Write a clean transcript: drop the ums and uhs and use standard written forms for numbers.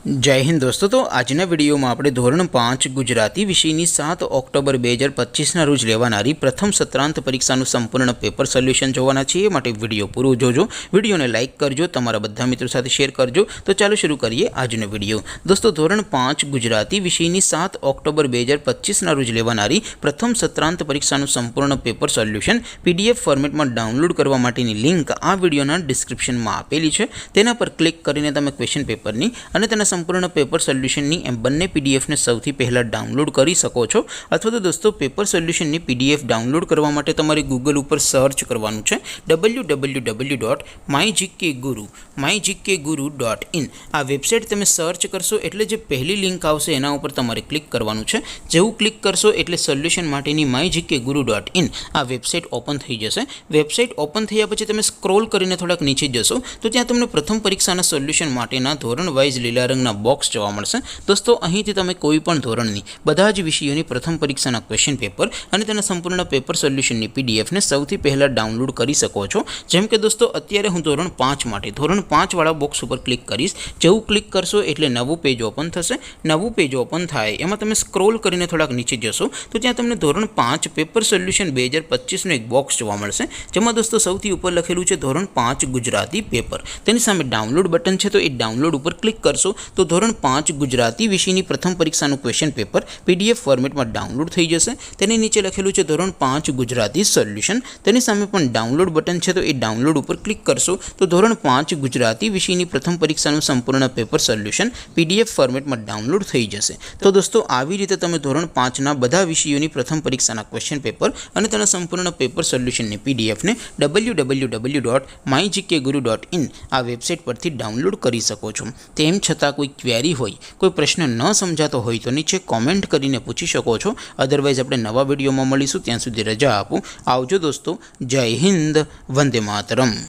जय हिंद दोस्तों। तो आजना विडियो में આપણે ધોરણ 5 ગુજરાતી વિષયની 7 ઓક્ટોબર 2025 રોજ લેવાનારી પ્રથમ સત્રાંત પરીક્ષાનું સંપૂર્ણ પેપર સોલ્યુશન જોવાના છીએ। માટે વિડિયો પૂરો જોજો, વિડિયોને લાઈક કરજો, તમારા બધા મિત્રો સાથે શેર કરજો। તો ચાલો શરૂ કરીએ આજનો વિડિયો। દોસ્તો ધોરણ 5 ગુજરાતી વિષયની 7 ઓક્ટોબર 2025 રોજ લેવાનારી પ્રથમ સત્રાંત પરીક્ષાનું સંપૂર્ણ પેપર સોલ્યુશન પીડીએફ ફોર્મેટમાં ડાઉનલોડ કરવા માટેની લિંક આ વિડિયોના ડિસ્ક્રિપ્શનમાં આપેલી છે। તેના પર ક્લિક કરીને તમે ક્વેશ્ચન પેપરની અને તેના संपूर्ण पेपर सोल्यूशन बने पीडीएफ ने सौथी पहला डाउनलॉड कर सको छो। अथवा तो दोस्तों पेपर सोल्यूशन पीडीएफ डाउनलॉड करवा माटे तमारे गूगल पर सर्च करवानुं छे www.mygkguru.in। आ वेबसाइट तमे सर्च करशो एटले जे पहली लिंक आवशे एना उपर तमारे क्लिक करवानुं छे। जेवुं क्लिक करशो एटले सोल्यूशन माटेनी mygkguru.in आ वेबसाइट ओपन थई जशे। वेबसाइट ओपन थया पछी तमे स्क्रॉल करीने थोड़ाक नीचे जशो तो त्यां तमने प्रथम परीक्षाना सोल्यूशन माटेना धोरण वाइज लीला रंगना बॉक्स जोवा मळशे। दोस्तों અહીંથી તમે કોઈપણ ધોરણની બધા જ વિષયોની પ્રથમ પરીક્ષાના ક્વેશ્ચન પેપર અને તેના સંપૂર્ણ પેપર સોલ્યુશનની પીડીએફ ને સૌથી પહેલા ડાઉનલોડ કરી શકો છો। જેમ કે દોસ્તો અત્યારે હું ધોરણ 5 માટે ધોરણ 5 વાળા બોક્સ ઉપર ક્લિક કરીશ। જેવું ક્લિક કરશો એટલે નવું પેજ ઓપન થશે। નવું પેજ ઓપન થાય એમાં તમે સ્ક્રોલ કરીને થોડાક નીચે જશો તો ત્યાં તમને ધોરણ 5 પેપર સોલ્યુશન 2025 નું એક બોક્સ જોવા મળશે। જેમાં દોસ્તો સૌથી ઉપર લખેલું છે ધોરણ 5 ગુજરાતી પેપર। તેની સામે ડાઉનલોડ બટન છે તો એ ડાઉનલોડ ઉપર ક્લિક કરશો तो ધોરણ 5 ગુજરાતી વિષયની પ્રથમ પરીક્ષાનું ક્વેશ્ચન પેપર પીડીએફ ફોર્મેટમાં ડાઉનલોડ થઈ જશે। તેની નીચે લખેલું છે ધોરણ 5 ગુજરાતી સોલ્યુશન। તેની સામે પણ ડાઉનલોડ બટન છે તો એ ડાઉનલોડ ઉપર ક્લિક કરશો તો ધોરણ 5 ગુજરાતી વિષયની પ્રથમ પરીક્ષાનું સંપૂર્ણ પેપર સોલ્યુશન પીડીએફ ફોર્મેટમાં ડાઉનલોડ થઈ જશે। તો દોસ્તો આવી રીતે તમે ધોરણ 5 ના બધા વિષયોની પ્રથમ પરીક્ષાના ક્વેશ્ચન પેપર અને તેના સંપૂર્ણ પેપર સોલ્યુશનની પીડીએફ ને www.mygkguru.in આ વેબસાઇટ પરથી ડાઉનલોડ કરી શકો છો। તેમ છતાં कोई क्वेरी होय, कोई प्रश्न न समझातो होय तो नीचे कॉमेंट करीने पूछी शको छो। अदरवाइज आपणे नवा विडियो में मळीशुं, त्यां सुधी रजा आपो। आवजो दोस्तों। जय हिंद, वंदे मातरम।